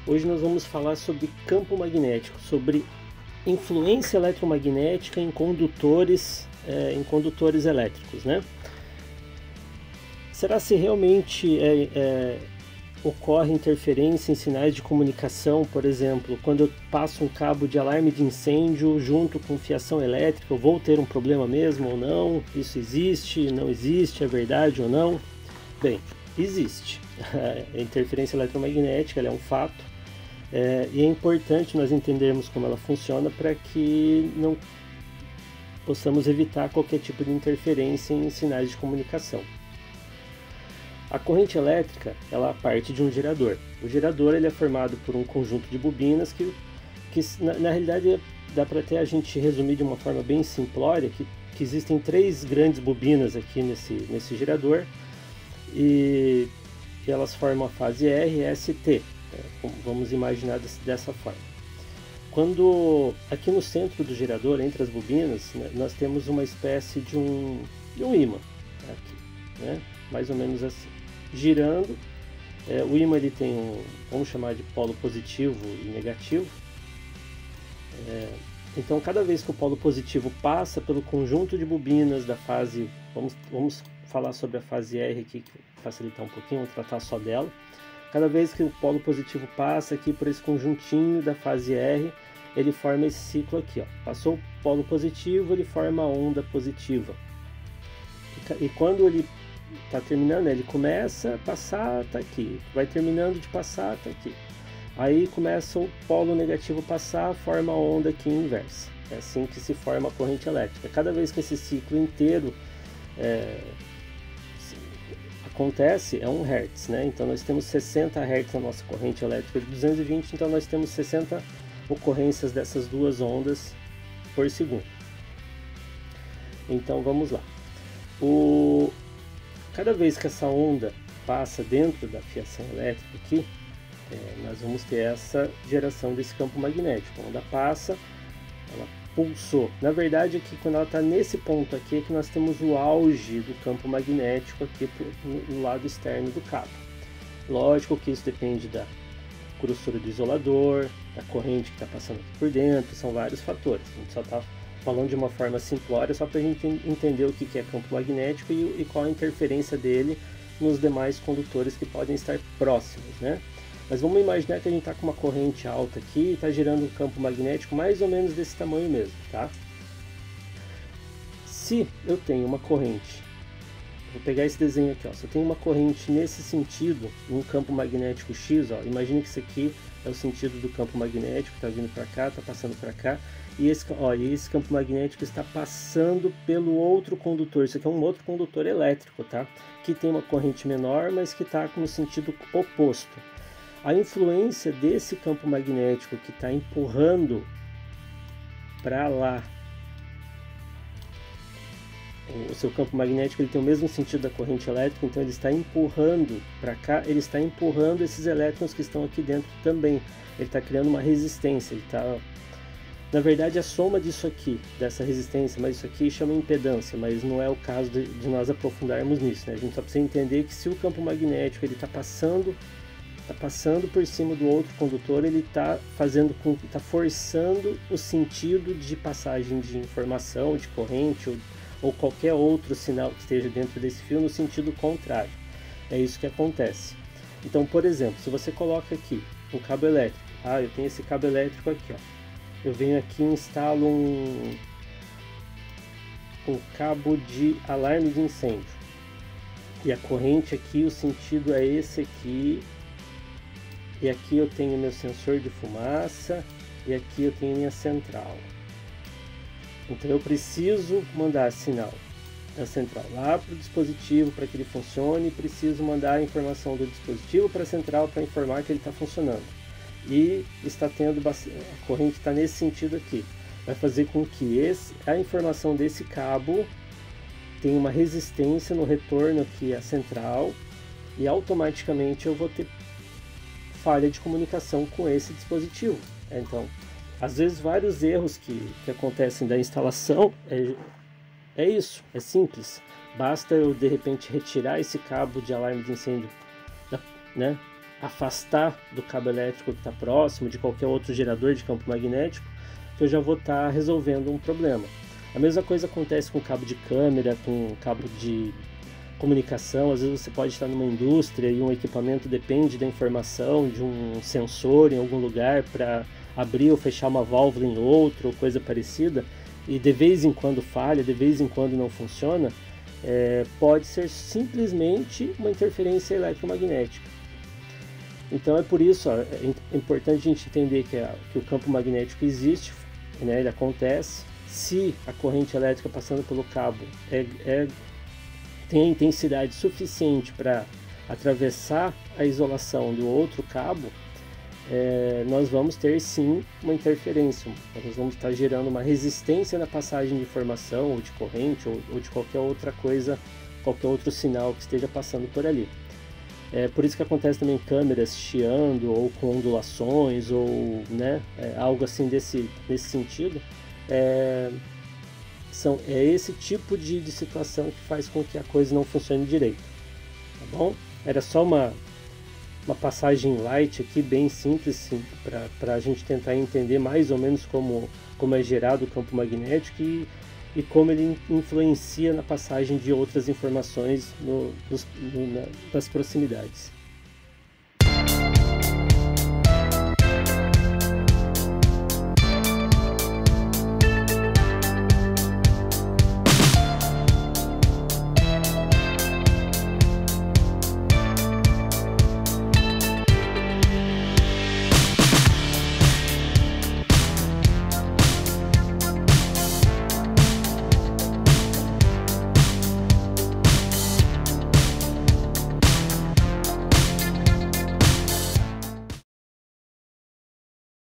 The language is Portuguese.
Hoje nós vamos falar sobre campo magnético, sobre influência eletromagnética em condutores elétricos, né? Será se realmente ocorre interferência em sinais de comunicação, por exemplo, quando eu passo um cabo de alarme de incêndio junto com fiação elétrica, eu vou ter um problema mesmo ou não? Isso existe, não existe, é verdade ou não? Bem, existe. A interferência eletromagnética ela é um fato, e é importante nós entendermos como ela funciona para que não possamos evitar qualquer tipo de interferência em sinais de comunicação. A corrente elétrica ela parte de um gerador. O gerador ele é formado por um conjunto de bobinas que na realidade dá para até a gente resumir de uma forma bem simplória que existem três grandes bobinas aqui nesse gerador e elas formam a fase R, S e T. Vamos imaginar dessa forma. Quando aqui no centro do gerador, entre as bobinas, né, nós temos uma espécie de um ímã, aqui, né, mais ou menos assim. Girando, o ímã ele tem vamos chamar de polo positivo e negativo. Então cada vez que o polo positivo passa pelo conjunto de bobinas da fase, vamos falar sobre a fase R aqui, que facilitar um pouquinho, vamos tratar só dela. Cada vez que o polo positivo passa aqui por esse conjuntinho da fase R, ele forma esse ciclo aqui, ó. Passou o polo positivo, ele forma a onda positiva. E quando ele está terminando, ele começa a passar, está aqui. Vai terminando de passar, está aqui. Aí começa o polo negativo passar, forma a onda aqui inversa. É assim que se forma a corrente elétrica. Cada vez que esse ciclo inteiro acontece, é 1 Hz, né? Então nós temos 60 Hz na nossa corrente elétrica de 220, então nós temos 60 ocorrências dessas duas ondas por segundo. Então vamos lá. Cada vez que essa onda passa dentro da fiação elétrica aqui, nós vamos ter essa geração desse campo magnético. A onda passa, ela pulsou. Na verdade, aqui quando ela está nesse ponto aqui, é que nós temos o auge do campo magnético aqui no lado externo do cabo. Lógico que isso depende da grossura do isolador, da corrente que está passando aqui por dentro, são vários fatores. A gente só está falando de uma forma simplória só para a gente entender o que é campo magnético e qual a interferência dele nos demais condutores que podem estar próximos, né? Mas vamos imaginar que a gente está com uma corrente alta aqui e está gerando um campo magnético mais ou menos desse tamanho mesmo, tá? Se eu tenho uma corrente, vou pegar esse desenho aqui, ó, se eu tenho uma corrente nesse sentido, um campo magnético X, ó, imagine que isso aqui é o sentido do campo magnético, está vindo para cá, está passando para cá, e esse campo magnético está passando pelo outro condutor. Isso aqui é um outro condutor elétrico, tá? Que tem uma corrente menor, mas que está no sentido oposto. A influência desse campo magnético que está empurrando para lá, o seu campo magnético ele tem o mesmo sentido da corrente elétrica, então ele está empurrando para cá, ele está empurrando esses elétrons que estão aqui dentro também. Ele está criando uma resistência, ele está... Na verdade, a soma disso aqui, dessa resistência, mas isso aqui chama impedância, mas não é o caso de nós aprofundarmos nisso, né? A gente só precisa entender que se o campo magnético ele está passando por cima do outro condutor, ele está forçando o sentido de passagem de informação, de corrente ou qualquer outro sinal que esteja dentro desse fio no sentido contrário. É isso que acontece. Então, por exemplo, se você coloca aqui um cabo elétrico, eu tenho esse cabo elétrico aqui, ó. Eu venho aqui e instalo um cabo de alarme de incêndio. E a corrente aqui, o sentido é esse aqui. E aqui eu tenho meu sensor de fumaça. E aqui eu tenho minha central. Então eu preciso mandar sinal da central lá para o dispositivo para que ele funcione. E preciso mandar a informação do dispositivo para a central para informar que ele está funcionando. E está tendo a corrente está nesse sentido aqui. Vai fazer com que a informação desse cabo tenha uma resistência no retorno aqui à central e automaticamente eu vou ter falha de comunicação com esse dispositivo. Então, às vezes vários erros que acontecem da instalação é isso, é simples. Basta eu de repente retirar esse cabo de alarme de incêndio, né, afastar do cabo elétrico que está próximo, de qualquer outro gerador de campo magnético, que eu já vou estar resolvendo um problema. A mesma coisa acontece com cabo de câmera, com cabo de comunicação. Às vezes você pode estar numa indústria e um equipamento depende da informação de um sensor em algum lugar para abrir ou fechar uma válvula em outro ou coisa parecida, e de vez em quando falha, de vez em quando não funciona. Pode ser simplesmente uma interferência eletromagnética. Então é por isso é importante a gente entender que o campo magnético existe, né, ele acontece. Se a corrente elétrica passando pelo cabo tem a intensidade suficiente para atravessar a isolação do outro cabo, nós vamos ter sim uma interferência. Nós vamos estar gerando uma resistência na passagem de informação, ou de corrente, ou de qualquer outra coisa, qualquer outro sinal que esteja passando por ali. Por isso que acontece também câmeras chiando, ou com ondulações, ou né, algo assim nesse sentido. É esse tipo de situação que faz com que a coisa não funcione direito. Tá bom? Era só uma passagem light aqui, bem simples, para a gente tentar entender mais ou menos como é gerado o campo magnético e como ele influencia na passagem de outras informações nas proximidades.